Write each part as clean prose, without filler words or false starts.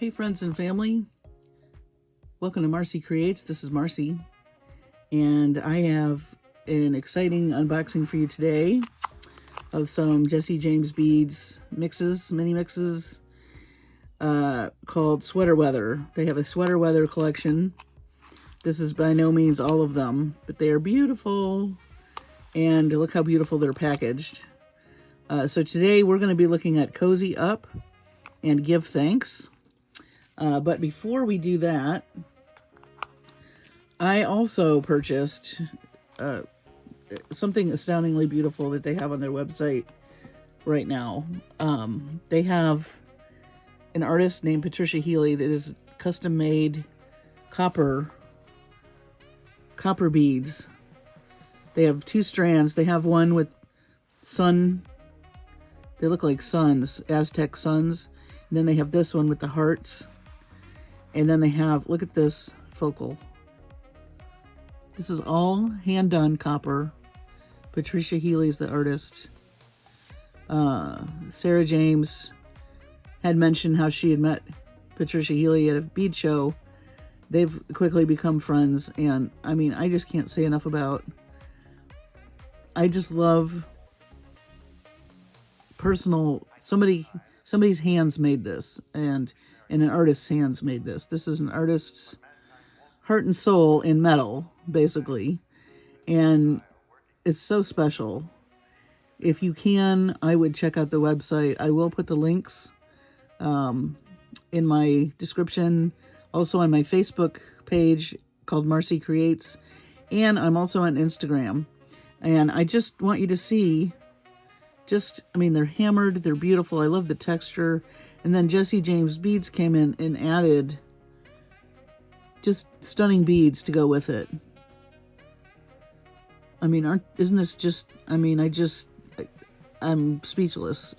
Hey friends and family, welcome to Marcie Creates. This is Marcie, and I have an exciting unboxing for you today of some Jessie James Beads mini mixes called Sweater Weather. They have a Sweater Weather collection. This is by no means all of them, but they are beautiful, and look how beautiful they're packaged. So today we're going to be looking at Cozy Up and Give Thanks. But before we do that, I also purchased something astoundingly beautiful that they have on their website right now. They have an artist named Patricia Healy that is custom made copper beads. They have two strands. They have one with sun. They look like suns, Aztec suns. And then they have this one with the hearts. And then they have, look at this focal. This is all hand-done copper. Patricia Healy's the artist. Sarah James had mentioned how she had met Patricia Healy at a bead show. They've quickly become friends, and I mean, I just can't say enough about. I just love somebody's hands made this, and an artist's hands made this. This is an artist's heart and soul in metal, basically, and it's so special. If you can, I would check out the website. I will put the links in my description, also on my Facebook page called Marcie Creates, and I'm also on Instagram. And I just want you to see, I mean, they're hammered, they're beautiful. I love the texture. And then Jessie James Beads came in and added just stunning beads to go with it. I mean, isn't this just, I mean, I'm speechless.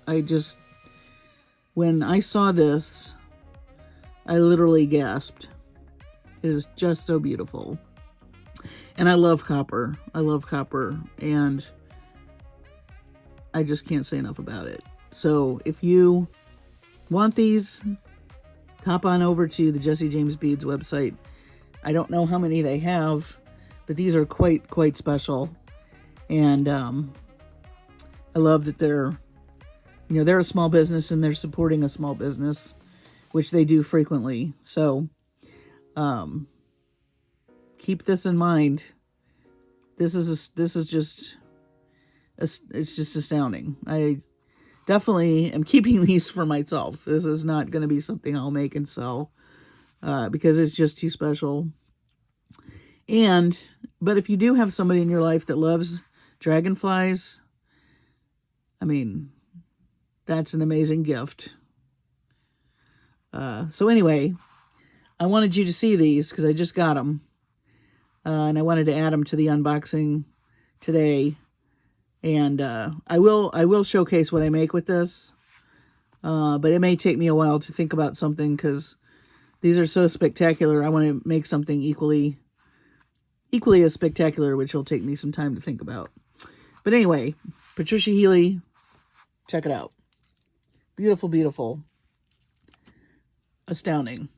When I saw this, I literally gasped. It is just so beautiful. And I love copper. And I just can't say enough about it. So if you want these, hop on over to the Jessie James Beads website. I don't know how many they have, but these are quite special. And I love that they're a small business and they're supporting a small business, which they do frequently. So keep this in mind. This is just it's just astounding. I definitely am keeping these for myself. This is not going to be something I'll make and sell because it's just too special. But if you do have somebody in your life that loves dragonflies, I mean, that's an amazing gift. So anyway, I wanted you to see these because I just got them. And I wanted to add them to the unboxing today. And I will showcase what I make with this, but it may take me a while to think about something because these are so spectacular. I want to make something equally as spectacular, which will take me some time to think about. But anyway, Patricia Healy, check it out. Beautiful, beautiful. Astounding.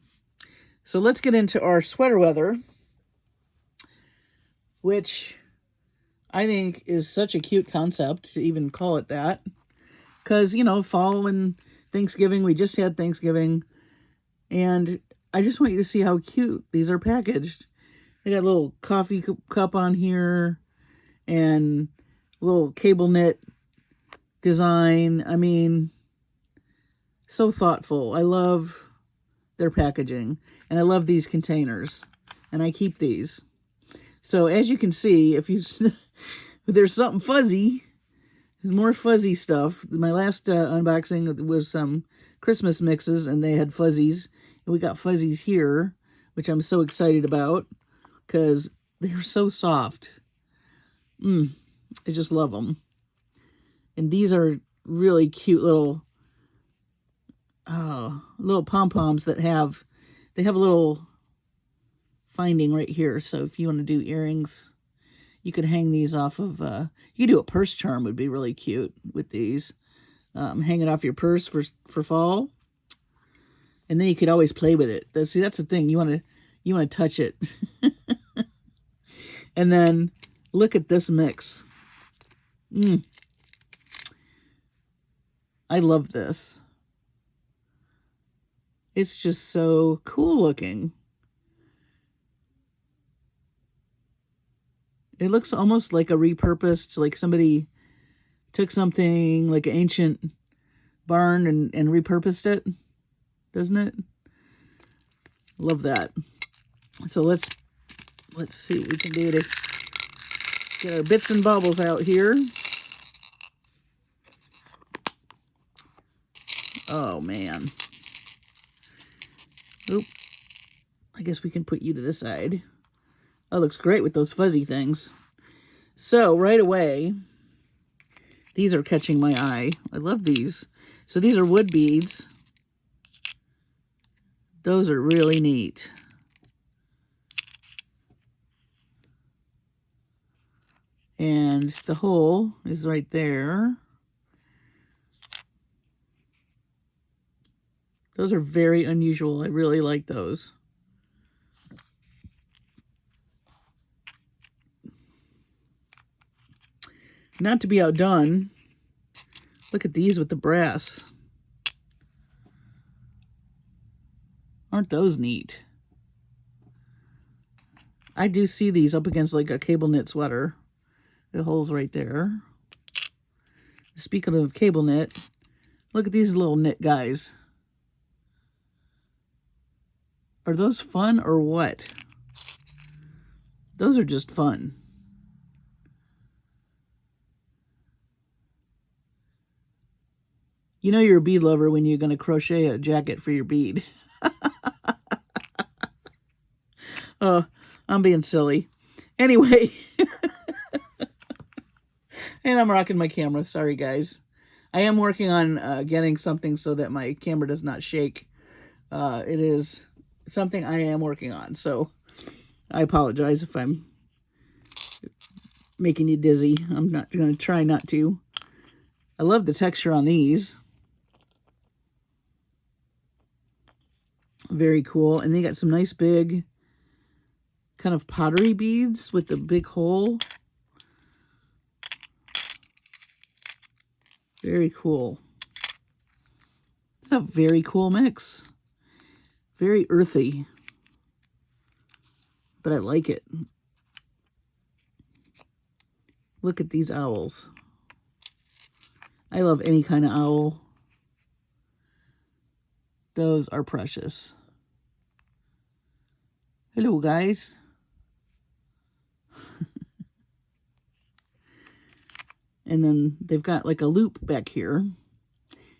So let's get into our sweater weather, which I think is such a cute concept to even call it that. Because, fall and Thanksgiving, we just had Thanksgiving. And I just want you to see how cute these are packaged. They got a little coffee cup on here and a little cable knit design. I mean, so thoughtful. I love their packaging. And I love these containers. And I keep these. So as you can see, there's something fuzzy. There's more fuzzy stuff. My last unboxing was some Christmas mixes, and they had fuzzies. And we got fuzzies here, which I'm so excited about because they're so soft. I just love them. And these are really cute little pom-poms that have a little finding right here. So if you want to do earrings, you could hang these off of, you could do a purse charm, would be really cute with these. Hang it off your purse for fall. And then you could always play with it. See, that's the thing. You want to touch it. And then look at this mix. I love this. It's just so cool looking. It looks almost like a repurposed, like somebody took something like an ancient barn and repurposed it, doesn't it? Love that. So let's see what we can do to get our bits and bobbles out here. Oh man. Oop. I guess we can put you to the side. Oh, looks great with those fuzzy things. So right away, these are catching my eye. I love these. So these are wood beads. Those are really neat. And the hole is right there. Those are very unusual. I really like those. Not to be outdone, look at these with the brass. Aren't those neat? I do see these up against like a cable knit sweater. The hole's right there. Speaking of cable knit, look at these little knit guys. Are those fun or what? Those are just fun. You know you're a bead lover when you're going to crochet a jacket for your bead. Oh, I'm being silly. Anyway. And I'm rocking my camera. Sorry, guys. I am working on getting something so that my camera does not shake. It is something I am working on. So I apologize if I'm making you dizzy. I'm not going to try not to. I love the texture on these. Very cool. And they got some nice big kind of pottery beads with the big hole. Very cool. It's a very cool mix. Very earthy. But I like it. Look at these owls. I love any kind of owl. Those are precious. Hello, guys. And then they've got like a loop back here.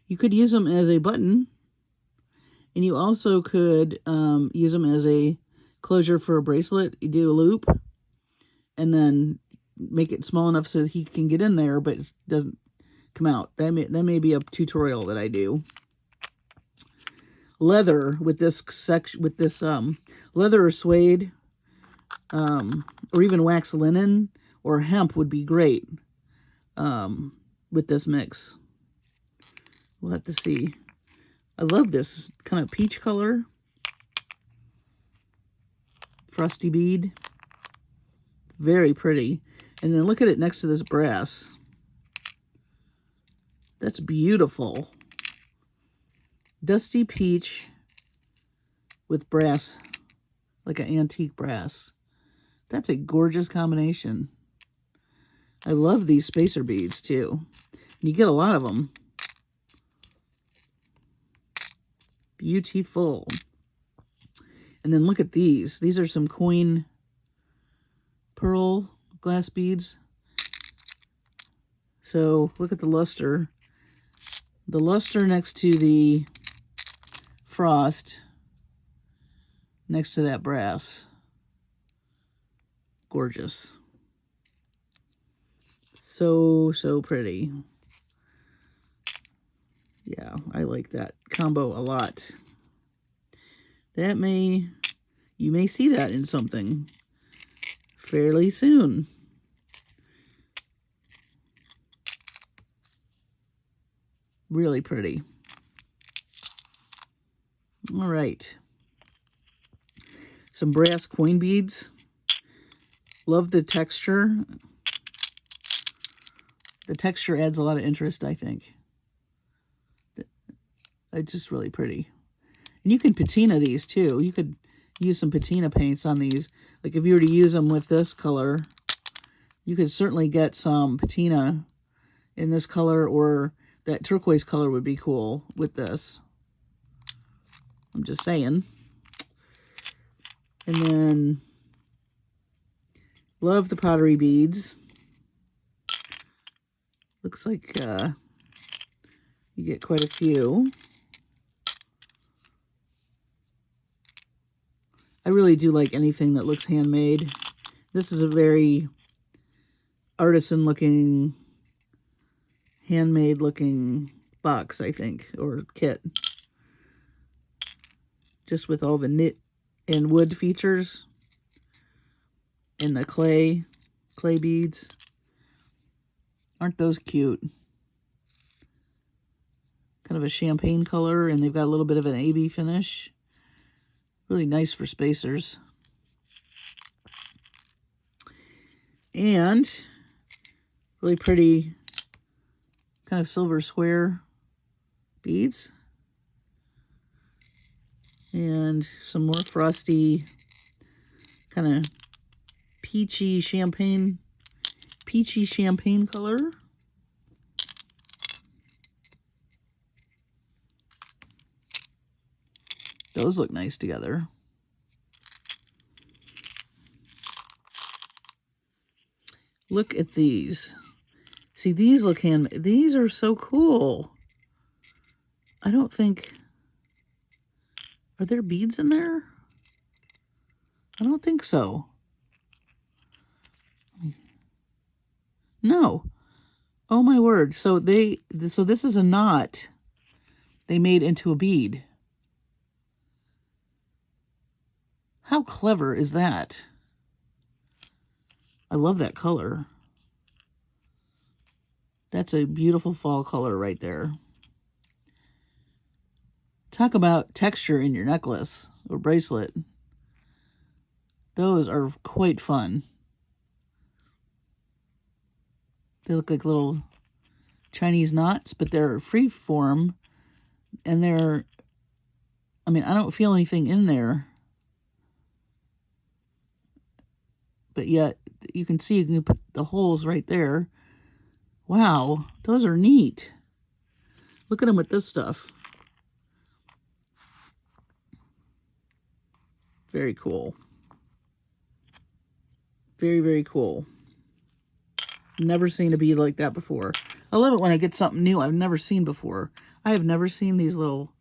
You could use them as a button. And you also could use them as a closure for a bracelet. You do a loop. And then make it small enough so that he can get in there, but it doesn't come out. That may be a tutorial that I do. Leather with this section, with this leather or suede, or even wax linen or hemp would be great with this mix. We'll have to see. I love this kind of peach color. Frosty bead. Very pretty. And then look at it next to this brass. That's beautiful. Dusty peach with brass, like an antique brass. That's a gorgeous combination. I love these spacer beads too. You get a lot of them. Beautiful. And then look at these. These are some coin pearl glass beads. So look at the luster. The luster next to the frost, next to that brass. Gorgeous. So, so pretty. Yeah, I like that combo a lot. You may see that in something fairly soon. Really pretty. All right. Some brass coin beads. Love the texture. The texture adds a lot of interest, I think. It's just really pretty. And you can patina these too. You could use some patina paints on these. Like if you were to use them with this color, you could certainly get some patina in this color, or that turquoise color would be cool with this. I'm just saying. And then, love the pottery beads. Looks like you get quite a few. I really do like anything that looks handmade. This is a very artisan-looking, handmade-looking box, I think, or kit. Just with all the knit and wood features and the clay beads. Aren't those cute? Kind of a champagne color, and they've got a little bit of an AB finish. Really nice for spacers. And really pretty kind of silver square beads. And some more frosty, kind of peachy champagne color. Those look nice together. Look at these. See, these look handmade. These are so cool. I don't think... Are there beads in there? I don't think so. No. Oh my word. So this is a knot they made into a bead. How clever is that? I love that color. That's a beautiful fall color right there. Talk about texture in your necklace or bracelet. Those are quite fun. They look like little Chinese knots, but they're free form. And they're, I mean, I don't feel anything in there. But yet, you can see you can put the holes right there. Wow, those are neat. Look at them with this stuff. Very cool. Very, very cool. Never seen a bead like that before. I love it when I get something new I've never seen before. I have never seen these little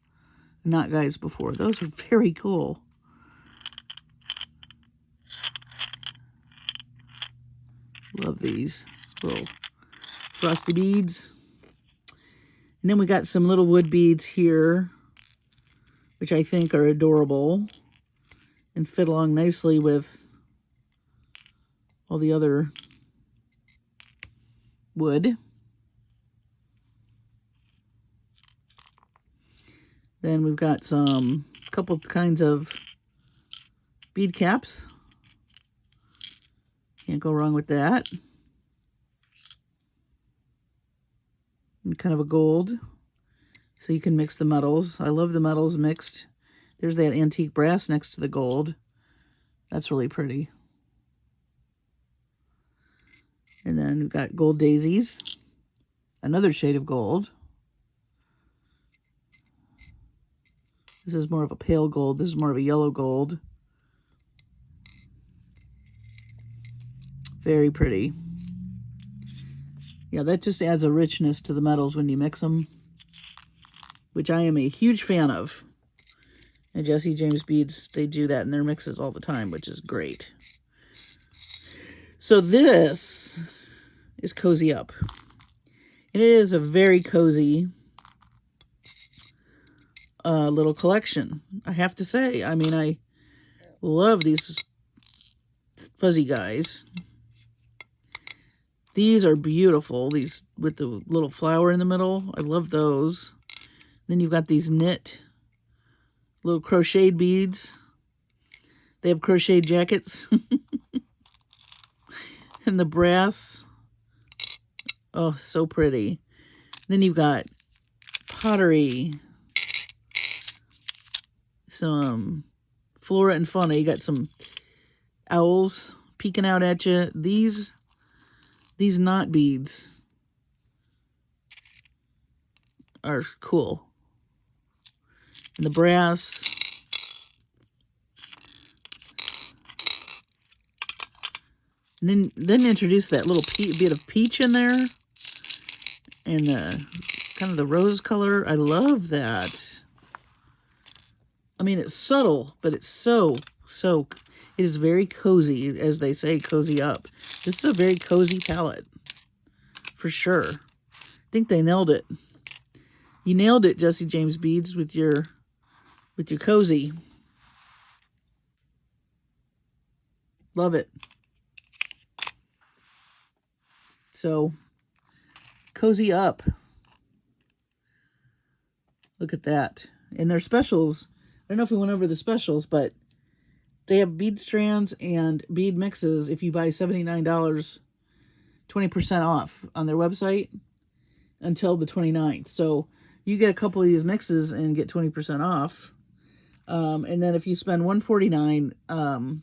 knot guys before. Those are very cool. Love these little frosty beads. And then we got some little wood beads here, which I think are adorable and fit along nicely with all the other wood. Then we've got some couple kinds of bead caps. Can't go wrong with that. And kind of a gold, so you can mix the metals. I love the metals mixed. There's that antique brass next to the gold. That's really pretty. And then we've got gold daisies. Another shade of gold. This is more of a pale gold. This is more of a yellow gold. Very pretty. Yeah, that just adds a richness to the metals when you mix them, which I am a huge fan of. And Jesse James Beads, they do that in their mixes all the time, which is great. So this is Cozy Up. And it is a very cozy little collection, I have to say. I mean, I love these fuzzy guys. These are beautiful, these with the little flower in the middle. I love those. Then you've got these knit Little crocheted beads. They have crocheted jackets. And the brass. Oh, so pretty. Then you've got pottery. Some flora and fauna. You got some owls peeking out at you. These knot beads are cool. And the brass. And then introduce that little bit of peach in there. And kind of the rose color. I love that. I mean, it's subtle, but it's so, it is very cozy, as they say, cozy up. This is a very cozy palette, for sure. I think they nailed it. You nailed it, Jesse James Beads, with your cozy. Love it. So, cozy up. Look at that. And their specials, I don't know if we went over the specials, but they have bead strands and bead mixes. If you buy $79, 20% off on their website until the 29th. So you get a couple of these mixes and get 20% off. And then if you spend $149,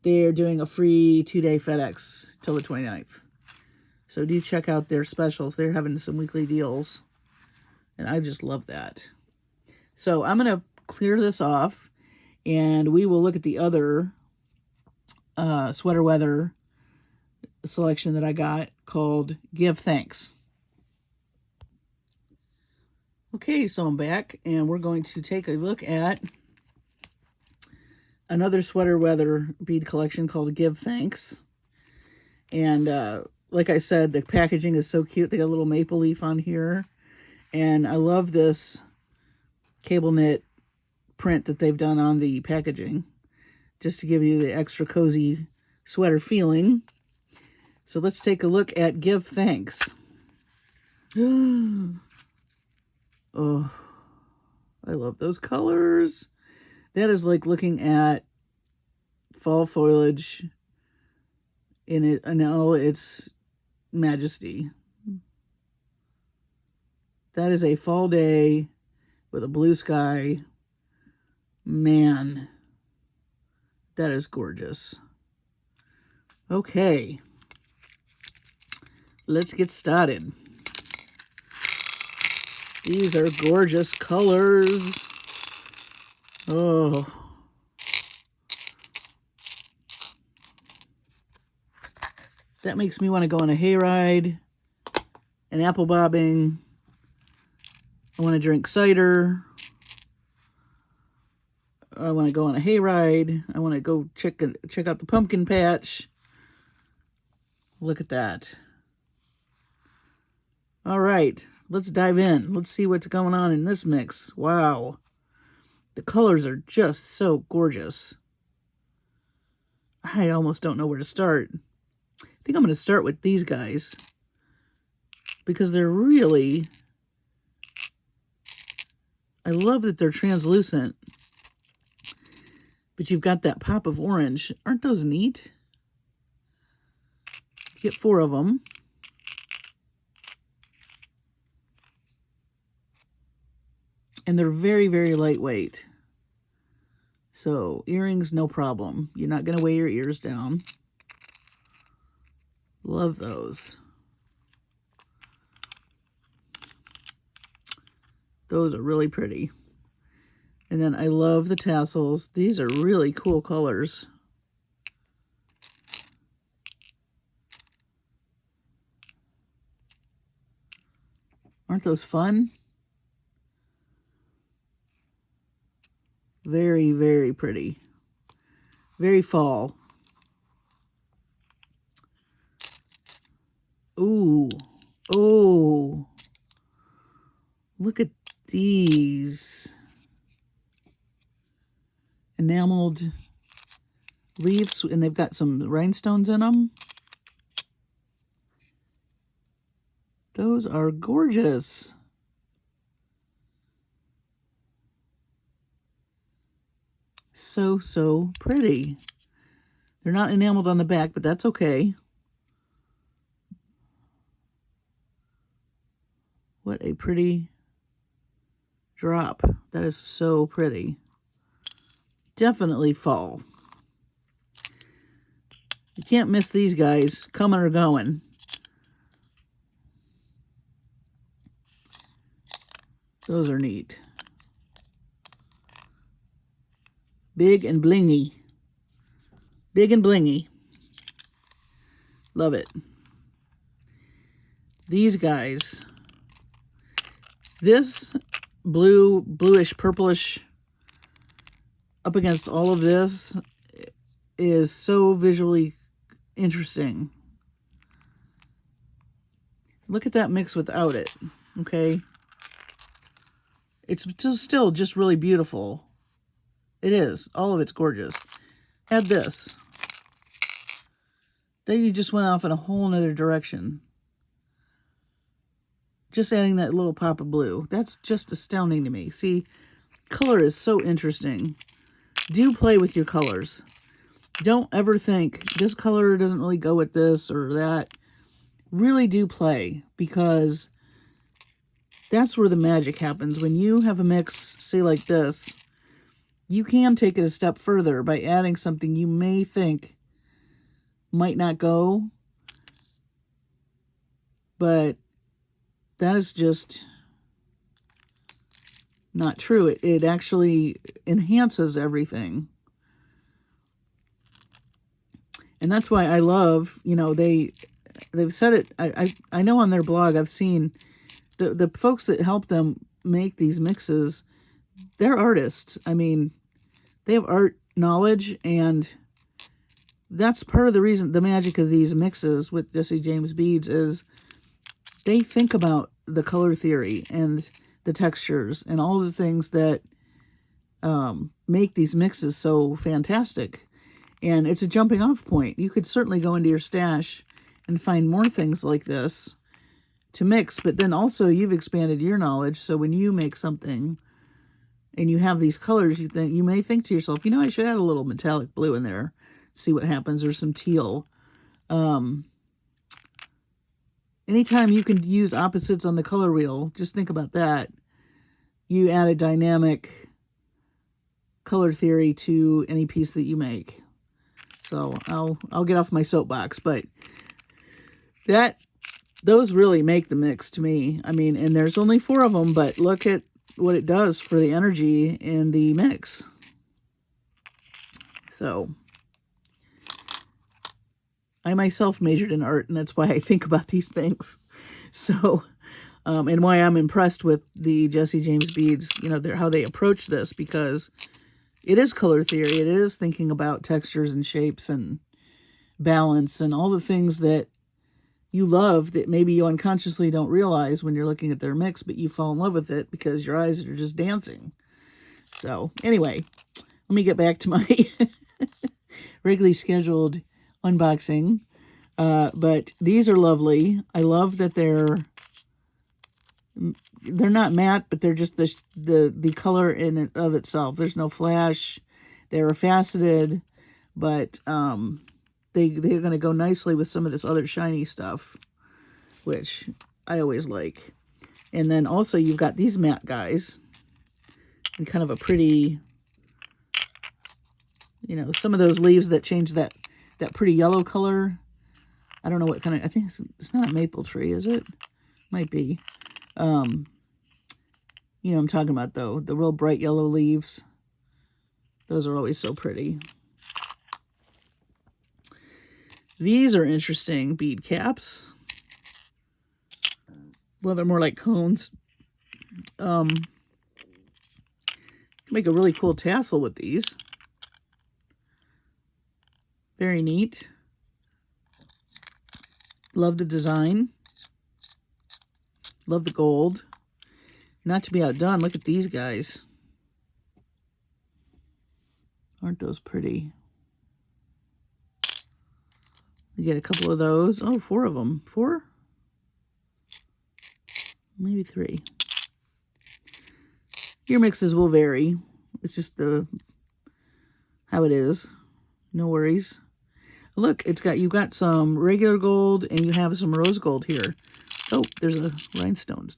they're doing a free 2-day FedEx till the 29th. So do check out their specials. They're having some weekly deals. And I just love that. So I'm going to clear this off. And we will look at the other sweater weather selection that I got called Give Thanks. Okay, so I'm back. And we're going to take a look at another sweater weather bead collection called Give Thanks. And like I said, the packaging is so cute. They got a little maple leaf on here. And I love this cable knit print that they've done on the packaging, just to give you the extra cozy sweater feeling. So let's take a look at Give Thanks. Oh, I love those colors. That is like looking at fall foliage in all its majesty. That is a fall day with a blue sky. Man, that is gorgeous. Okay, let's get started. These are gorgeous colors. Oh. That makes me want to go on a hayride, an apple bobbing. I want to drink cider. I want to go on a hayride. I want to go check out the pumpkin patch. Look at that. All right, let's dive in. Let's see what's going on in this mix. Wow. The colors are just so gorgeous. I almost don't know where to start. I think I'm going to start with these guys because they're really... I love that they're translucent, but you've got that pop of orange. Aren't those neat? You get 4 of them. And they're very, very lightweight. So earrings, no problem. You're not going to weigh your ears down. Love those. Those are really pretty. And then I love the tassels. These are really cool colors. Aren't those fun? Very, very pretty. Very fall. Ooh. Oh. Look at these. Enameled leaves, and they've got some rhinestones in them. Those are gorgeous. so, so pretty. They're not enameled on the back, but that's okay. What a pretty drop. That is so pretty. Definitely fall. You can't miss these guys coming or going. Those are neat. Big and blingy. Big and blingy. Love it. These guys. This bluish, purplish up against all of this is so visually interesting. Look at that mix without it, okay? It's still just really beautiful. It is. All of it's gorgeous. Add this. Then you just went off in a whole nother direction. Just adding that little pop of blue. That's just astounding to me. See, color is so interesting. Do play with your colors. Don't ever think this color doesn't really go with this or that. Really do play, because that's where the magic happens. When you have a mix, say like this, you can take it a step further by adding something you may think might not go, but that is just not true. It actually enhances everything. And that's why I love, you know, they've said it, I know on their blog, I've seen the folks that help them make these mixes, they're artists. I mean, they have art knowledge, and that's part of the reason, the magic of these mixes with Jesse James Beads is they think about the color theory and the textures and all the things that make these mixes so fantastic. And it's a jumping off point. You could certainly go into your stash and find more things like this to mix, but then also you've expanded your knowledge. So when you make something and you have these colors, you may think to yourself, you know, I should add a little metallic blue in there, see what happens, or some teal. Anytime you can use opposites on the color wheel, just think about that. You add a dynamic color theory to any piece that you make. So I'll get off my soapbox, but those really make the mix to me. I mean, and there's only 4 of them, but look at what it does for the energy in the mix. So I myself majored in art, and that's why I think about these things. So, and why I'm impressed with the Jesse James Beads, you know, how they approach this, because it is color theory. It is thinking about textures and shapes and balance and all the things that you love that maybe you unconsciously don't realize when you're looking at their mix, but you fall in love with it because your eyes are just dancing. So anyway, let me get back to my regularly scheduled unboxing. But these are lovely. I love that they're not matte, but they're just the color in it of itself. There's no flash. They're faceted, but they're going to go nicely with some of this other shiny stuff, which I always like. And then also you've got these matte guys and kind of a pretty, you know, some of those leaves that change that pretty yellow color. I don't know what kind of, I think it's not a maple tree, is it? Might be. You know what I'm talking about, though. The real bright yellow leaves. Those are always so pretty. These are interesting bead caps. Well, they're more like cones. Make a really cool tassel with these. Very neat. Love the design. Love the gold. Not to be outdone, look at these guys. Aren't those pretty? We get a couple of those. Oh, 4 of them. 4? Maybe 3. Your mixes will vary. It's just the how it is. No worries. Look, you've got some regular gold and you have some rose gold here. Oh, there's a rhinestone.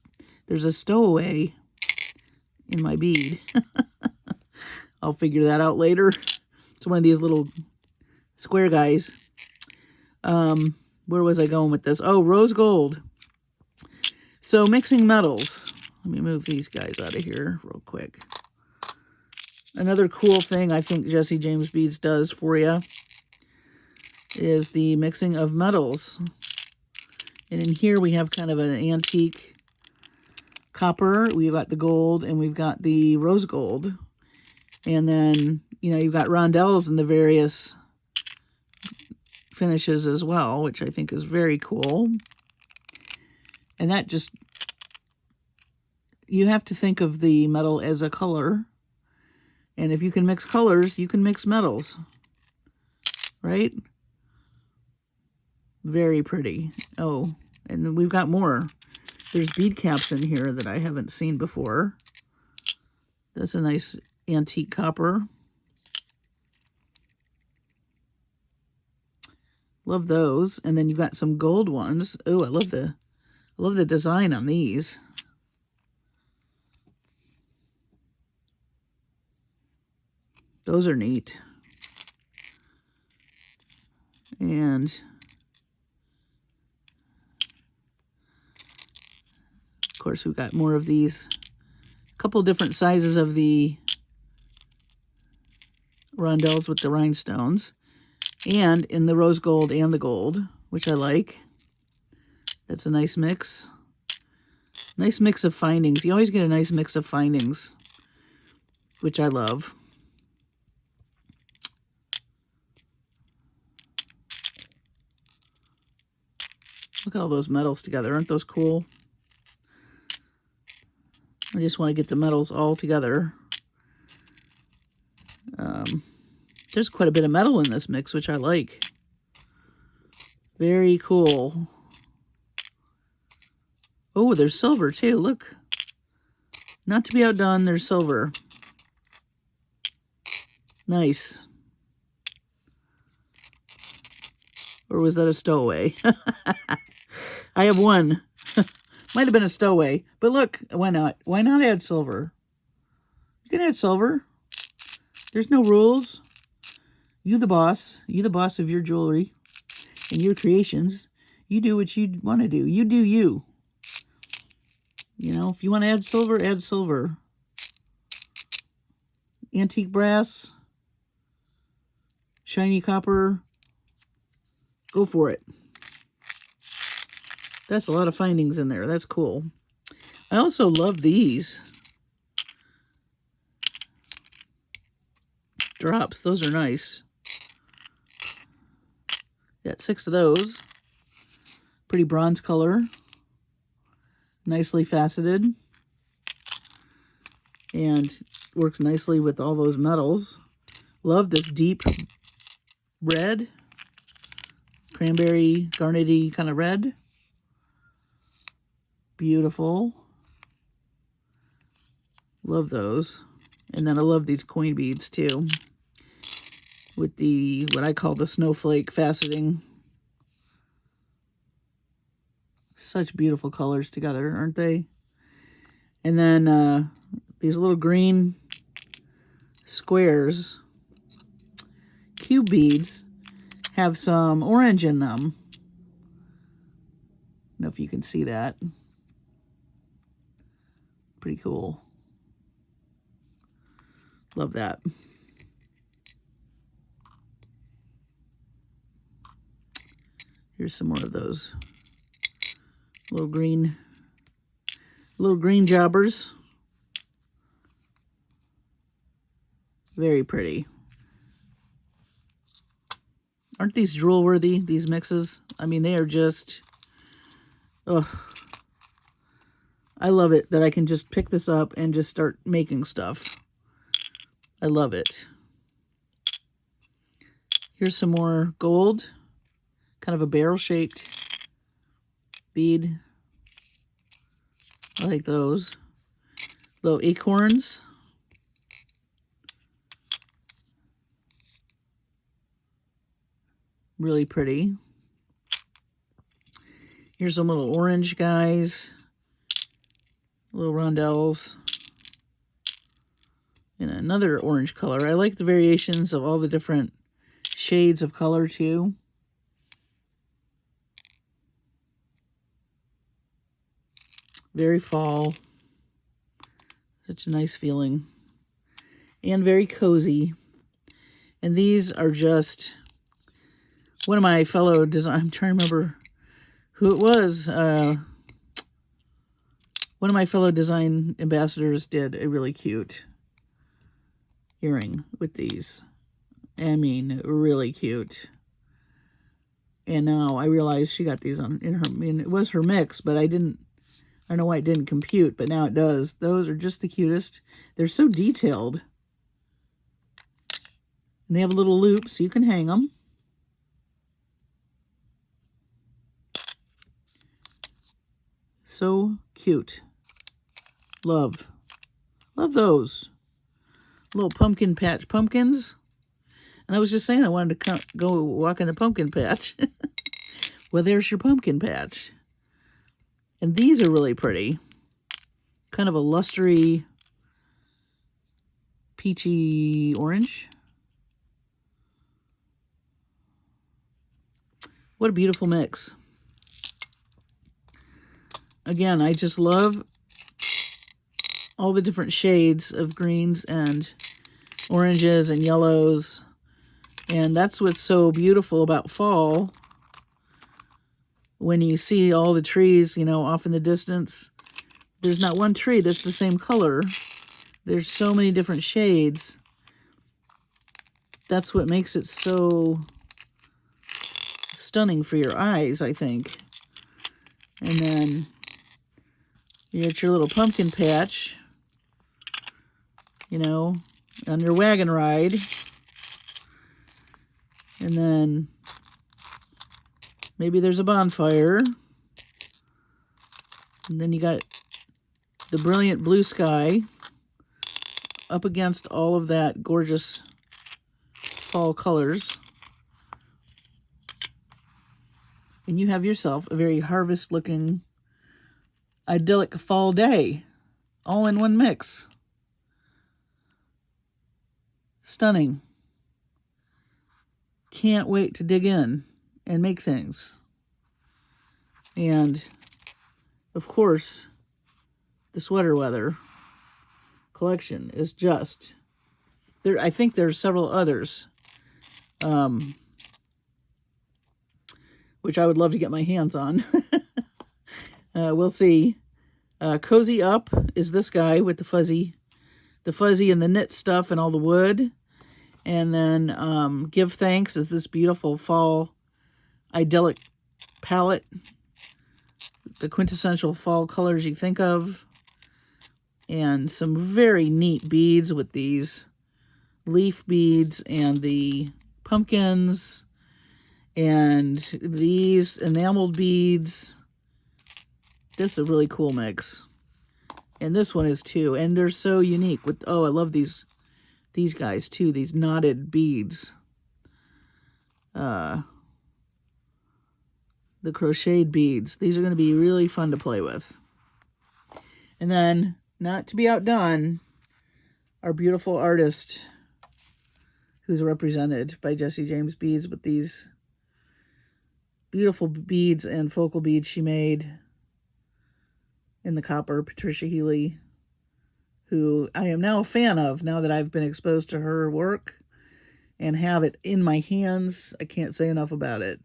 There's a stowaway in my bead. I'll figure that out later. It's one of these little square guys. Where was I going with this? Oh, rose gold. So mixing metals. Let me move these guys out of here real quick. Another cool thing I think Jesse James Beads does for you is the mixing of metals. And in here we have kind of an antique copper. We've got the gold and we've got the rose gold. And then, you know, you've got rondelles in the various finishes as well, which I think is very cool. And that just, you have to think of the metal as a color. And if you can mix colors, you can mix metals, right? Very pretty. Oh, and then we've got more. There's bead caps in here that I haven't seen before. That's a nice antique copper. Love those. And then you've got some gold ones. Oh, I love the design on these. Those are neat. And of course, we've got more of these. A couple different sizes of the rondelles with the rhinestones. And in the rose gold and the gold, which I like. That's a nice mix. Nice mix of findings. You always get a nice mix of findings, which I love. Look at all those metals together. Aren't those cool? I just want to get the metals all together. There's quite a bit of metal in this mix, which I like. Very cool. Oh, there's silver too. Look. Not to be outdone, there's silver. Nice. Or was that a stowaway? I have one. Might have been a stowaway. But look, why not? Why not add silver? You can add silver. There's no rules. You the boss. You the boss of your jewelry and your creations. You do what you want to do. You do you. You know, if you want to add silver, add silver. Antique brass. Shiny copper. Go for it. That's a lot of findings in there. That's cool. I also love these drops. Those are nice. Got 6 of those. Pretty bronze color. Nicely faceted. And works nicely with all those metals. Love this deep red. Cranberry, garnety kind of red. Beautiful. Love those. And then I love these coin beads too. With the, what I call the snowflake faceting. Such beautiful colors together, aren't they? And then these little green squares, cube beads, have some orange in them. I don't know if you can see that. Pretty cool. Love that. Here's some more of those little green jobbers. Very pretty. Aren't these drool worthy, these mixes? I mean, they are just, ugh. I love it that I can just pick this up and just start making stuff. I love it. Here's some more gold. Kind of a barrel-shaped bead. I like those. Little acorns. Really pretty. Here's some little orange guys. Little rondelles. And another orange color. I like the variations of all the different shades of color too. Very fall. Such a nice feeling. And very cozy. And these are just one of my fellow design. I'm trying to remember who it was. One of my fellow design ambassadors did a really cute earring with these. I mean, really cute. And now I realize she got these in her. I mean, it was her mix, but I don't know why it didn't compute, but now it does. Those are just the cutest. They're so detailed. And they have a little loop so you can hang them. So cute. Love. Love those. Little pumpkin patch pumpkins. And I was just saying I wanted to go walk in the pumpkin patch. Well, there's your pumpkin patch. And these are really pretty. Kind of a lustery, peachy orange. What a beautiful mix. Again, I just love all the different shades of greens and oranges and yellows. And that's what's so beautiful about fall. When you see all the trees, you know, off in the distance, there's not one tree that's the same color. There's so many different shades. That's what makes it so stunning for your eyes, I think. And then you get your little pumpkin patch, you know, on your wagon ride. And then maybe there's a bonfire. And then you got the brilliant blue sky up against all of that gorgeous fall colors. And you have yourself a very harvest-looking, idyllic fall day, all in one mix. Stunning. Can't wait to dig in and make things. And, of course, the sweater weather collection is just... I think there's several others, which I would love to get my hands on. We'll see. Cozy Up is this guy with the fuzzy and the knit stuff and all the wood. And then Give Thanks is this beautiful fall idyllic palette. The quintessential fall colors you think of. And some very neat beads with these leaf beads and the pumpkins. And these enameled beads. This is a really cool mix. And this one is too. And they're so unique. With I love these guys too. These knotted beads. The crocheted beads. These are going to be really fun to play with. And then, not to be outdone, our beautiful artist, who's represented by Jessie James Beads with these beautiful beads and focal beads she made in the copper, Patricia Healy, who I am now a fan of, now that I've been exposed to her work and have it in my hands. I can't say enough about it.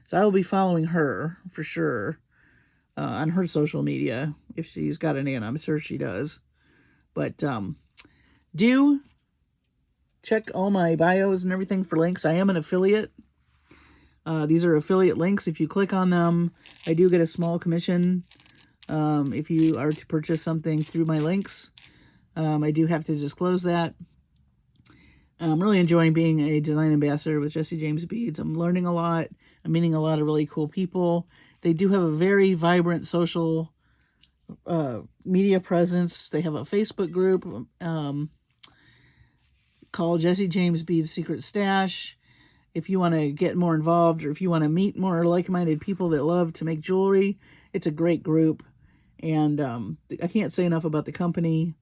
So I will be following her for sure on her social media, if she's got any, and I'm sure she does. But do check all my bios and everything for links. I am an affiliate. These are affiliate links. If you click on them, I do get a small commission if you are to purchase something through my links. I do have to disclose that. I'm really enjoying being a design ambassador with Jessie James Beads. I'm learning a lot. I'm meeting a lot of really cool people. They do have a very vibrant social media presence. They have a Facebook group called Jessie James Beads Secret Stash. if you want to get more involved, or if you want to meet more like-minded people that love to make jewelry, it's a great group. And I can't say enough about the company.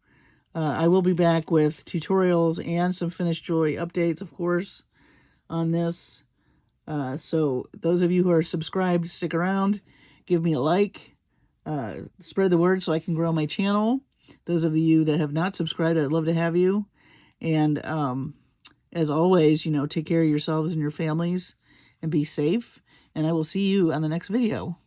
I will be back with tutorials and some finished jewelry updates, of course, on this. So those of you who are subscribed, stick around, give me a like, spread the word so I can grow my channel. Those of you that have not subscribed, I'd love to have you. And as always, take care of yourselves and your families and be safe. And I will see you on the next video.